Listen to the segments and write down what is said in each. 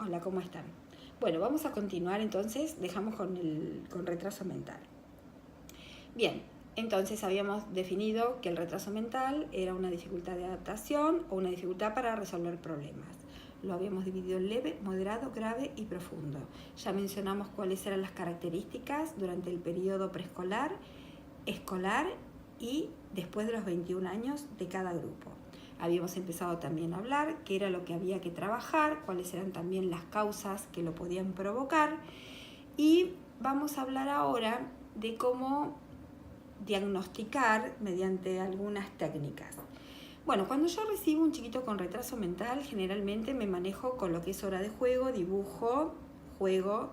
Hola, ¿cómo están? Bueno, vamos a continuar entonces, dejamos con retraso mental. Bien, entonces habíamos definido que el retraso mental era una dificultad de adaptación o una dificultad para resolver problemas. Lo habíamos dividido en leve, moderado, grave y profundo. Ya mencionamos cuáles eran las características durante el periodo preescolar, escolar y después de los 21 años de cada grupo. Habíamos empezado también a hablar qué era lo que había que trabajar, cuáles eran también las causas que lo podían provocar, y vamos a hablar ahora de cómo diagnosticar mediante algunas técnicas. Bueno, cuando yo recibo un chiquito con retraso mental, generalmente me manejo con lo que es hora de juego, dibujo, juego.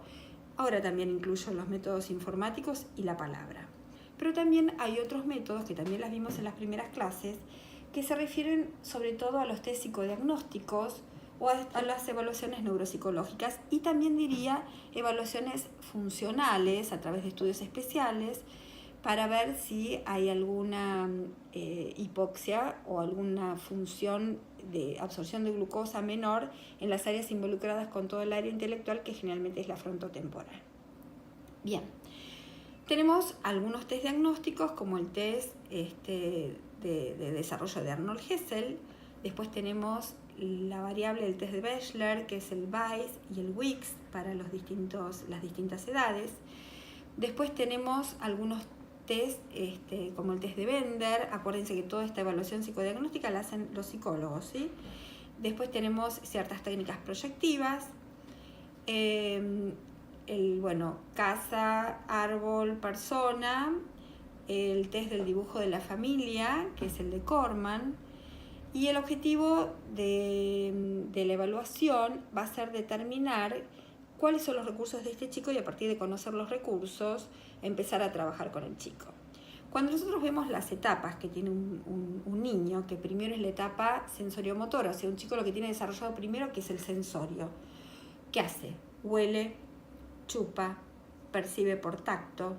Ahora también incluyo los métodos informáticos y la palabra. Pero también hay otros métodos que también las vimos en las primeras clases, que se refieren sobre todo a los test psicodiagnósticos o a las evaluaciones neuropsicológicas, y también diría evaluaciones funcionales a través de estudios especiales para ver si hay alguna hipoxia o alguna función de absorción de glucosa menor en las áreas involucradas con todo el área intelectual, que generalmente es la frontotemporal. Bien, tenemos algunos test diagnósticos como el test de desarrollo de Arnold Hessel. Después tenemos la variable del test de Bechler, que es el BAIS y el WIX para las distintas edades. Después tenemos algunos test como el test de Bender. Acuérdense que toda esta evaluación psicodiagnóstica la hacen los psicólogos, ¿sí? Después tenemos ciertas técnicas proyectivas. Casa, árbol, persona, el test del dibujo de la familia, que es el de Corman, y el objetivo de la evaluación va a ser determinar cuáles son los recursos de este chico y, a partir de conocer los recursos, empezar a trabajar con el chico. Cuando nosotros vemos las etapas que tiene un niño, que primero es la etapa sensoriomotora, o sea, un chico lo que tiene desarrollado primero, que es el sensorio. ¿Qué hace? Huele, chupa, percibe por tacto,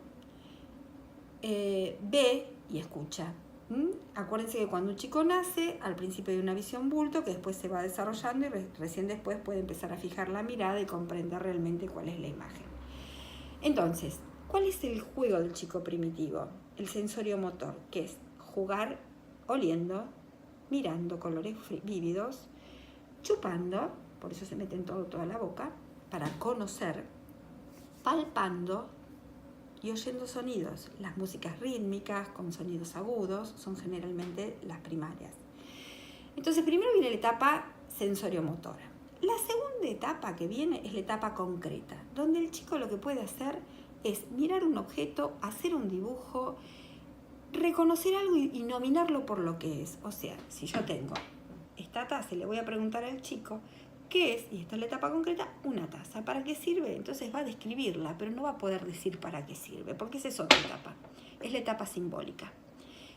ve y escucha. Acuérdense que cuando un chico nace, al principio hay una visión bulto que después se va desarrollando y recién después puede empezar a fijar la mirada y comprender realmente cuál es la imagen. Entonces, ¿cuál es el juego del chico primitivo? El sensorio motor, que es jugar oliendo, mirando colores vívidos, chupando, por eso se mete en toda la boca, para conocer, palpando y oyendo sonidos. Las músicas rítmicas con sonidos agudos son generalmente las primarias. Entonces, primero viene la etapa sensoriomotora. La segunda etapa que viene es la etapa concreta, donde el chico lo que puede hacer es mirar un objeto, hacer un dibujo, reconocer algo y nominarlo por lo que es. O sea, si yo tengo esta taza y le voy a preguntar al chico qué es, y esta es la etapa concreta, una taza, ¿para qué sirve? Entonces va a describirla, pero no va a poder decir para qué sirve, porque esa es otra etapa, es la etapa simbólica.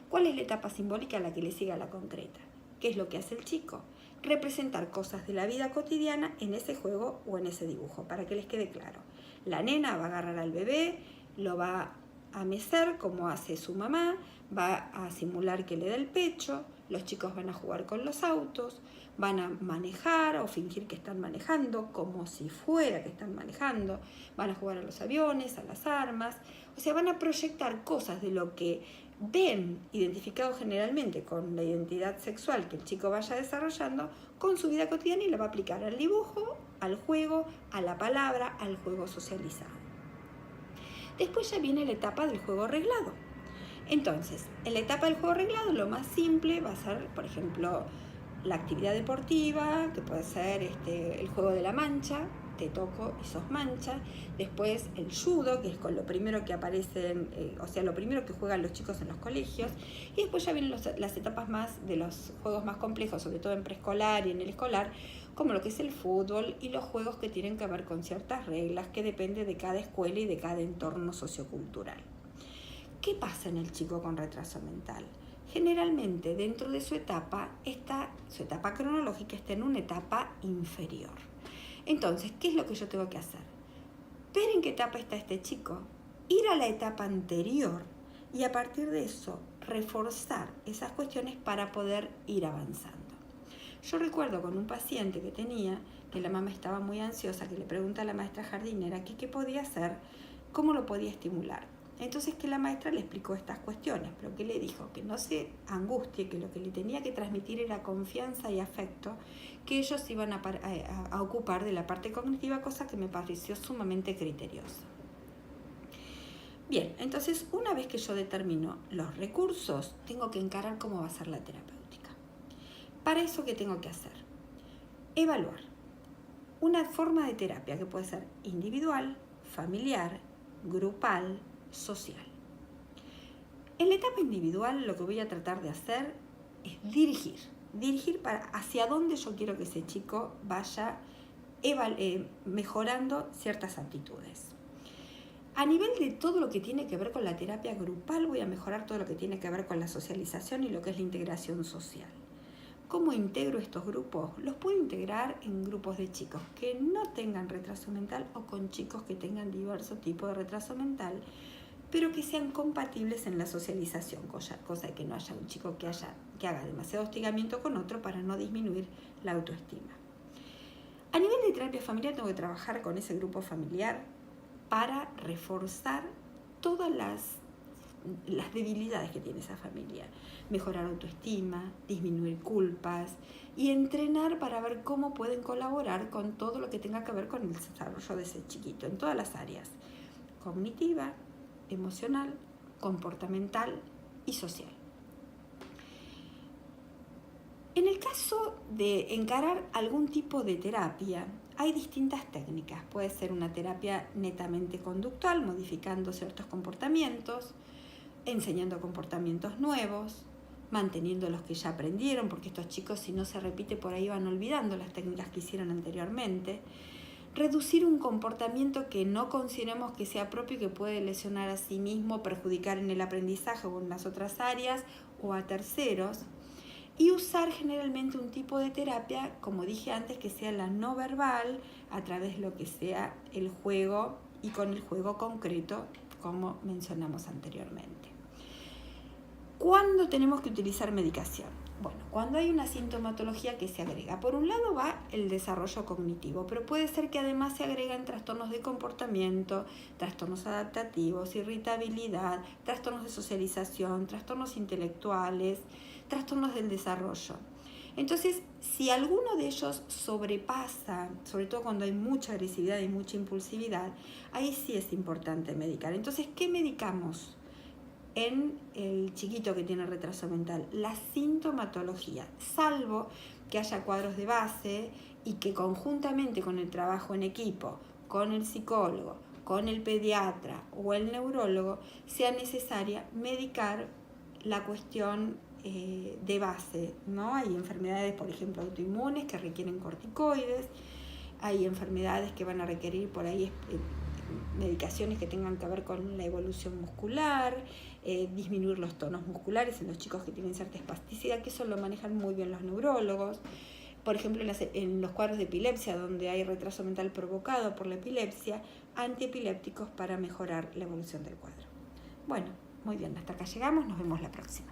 ¿Cuál es la etapa simbólica a la que le sigue a la concreta? ¿Qué es lo que hace el chico? Representar cosas de la vida cotidiana en ese juego o en ese dibujo, para que les quede claro. La nena va a agarrar al bebé, lo va a mecer como hace su mamá, va a simular que le da el pecho, los chicos van a jugar con los autos, van a manejar o fingir que están manejando como si fuera que están manejando, van a jugar a los aviones, a las armas, o sea, van a proyectar cosas de lo que ven identificado generalmente con la identidad sexual que el chico vaya desarrollando con su vida cotidiana, y la va a aplicar al dibujo, al juego, a la palabra, al juego socializado. Después ya viene la etapa del juego arreglado. Entonces, en la etapa del juego arreglado, lo más simple va a ser, por ejemplo, la actividad deportiva, que puede ser el juego de la mancha, te toco y sos mancha. Después el judo, que es con lo primero que aparecen, o sea, lo primero que juegan los chicos en los colegios. Y después ya vienen las etapas más de los juegos más complejos, sobre todo en preescolar y en el escolar, como lo que es el fútbol y los juegos que tienen que ver con ciertas reglas que dependen de cada escuela y de cada entorno sociocultural. ¿Qué pasa en el chico con retraso mental? Generalmente dentro de su etapa cronológica está en una etapa inferior. Entonces, ¿qué es lo que yo tengo que hacer? Ver en qué etapa está este chico, ir a la etapa anterior y a partir de eso reforzar esas cuestiones para poder ir avanzando. Yo recuerdo con un paciente que tenía que la mamá estaba muy ansiosa, que le pregunta a la maestra jardinera que qué podía hacer, cómo lo podía estimular. Entonces que la maestra le explicó estas cuestiones, pero que le dijo que no se angustie, que lo que le tenía que transmitir era confianza y afecto, que ellos iban a ocupar de la parte cognitiva, cosa que me pareció sumamente criteriosa. Bien, entonces una vez que yo determino los recursos, tengo que encarar cómo va a ser la terapéutica. Para eso, ¿qué tengo que hacer? Evaluar una forma de terapia que puede ser individual, familiar, grupal, social. En la etapa individual lo que voy a tratar de hacer es dirigir para hacia dónde yo quiero que ese chico vaya mejorando ciertas aptitudes. A nivel de todo lo que tiene que ver con la terapia grupal, voy a mejorar todo lo que tiene que ver con la socialización y lo que es la integración social. ¿Cómo integro estos grupos? Los puedo integrar en grupos de chicos que no tengan retraso mental o con chicos que tengan diverso tipo de retraso mental, pero que sean compatibles en la socialización, cosa de que no haya un chico que haga demasiado hostigamiento con otro para no disminuir la autoestima. A nivel de terapia familiar tengo que trabajar con ese grupo familiar para reforzar todas las debilidades que tiene esa familia, mejorar autoestima, disminuir culpas y entrenar para ver cómo pueden colaborar con todo lo que tenga que ver con el desarrollo de ese chiquito en todas las áreas: cognitiva, emocional, comportamental y social. En el caso de encarar algún tipo de terapia, hay distintas técnicas. Puede ser una terapia netamente conductual, modificando ciertos comportamientos, enseñando comportamientos nuevos, manteniendo los que ya aprendieron, porque estos chicos, si no se repite, por ahí van olvidando las técnicas que hicieron anteriormente. Reducir un comportamiento que no consideremos que sea propio y que puede lesionar a sí mismo, perjudicar en el aprendizaje o en las otras áreas o a terceros. Y usar generalmente un tipo de terapia, como dije antes, que sea la no verbal, a través de lo que sea el juego y con el juego concreto, como mencionamos anteriormente. ¿Cuándo tenemos que utilizar medicación? Bueno, cuando hay una sintomatología que se agrega. Por un lado va el desarrollo cognitivo, pero puede ser que además se agreguen trastornos de comportamiento, trastornos adaptativos, irritabilidad, trastornos de socialización, trastornos intelectuales, trastornos del desarrollo. Entonces, si alguno de ellos sobrepasa, sobre todo cuando hay mucha agresividad y mucha impulsividad, ahí sí es importante medicar. Entonces, ¿qué medicamos en el chiquito que tiene retraso mental? La sintomatología, salvo que haya cuadros de base y que conjuntamente con el trabajo en equipo, con el psicólogo, con el pediatra o el neurólogo, sea necesaria medicar la cuestión de base, ¿no? Hay enfermedades, por ejemplo, autoinmunes que requieren corticoides, hay enfermedades que van a requerir por ahí medicaciones que tengan que ver con la evolución muscular, disminuir los tonos musculares en los chicos que tienen cierta espasticidad, que eso lo manejan muy bien los neurólogos. Por ejemplo, en los cuadros de epilepsia, donde hay retraso mental provocado por la epilepsia, antiepilépticos para mejorar la evolución del cuadro. Bueno, muy bien, hasta acá llegamos, nos vemos la próxima.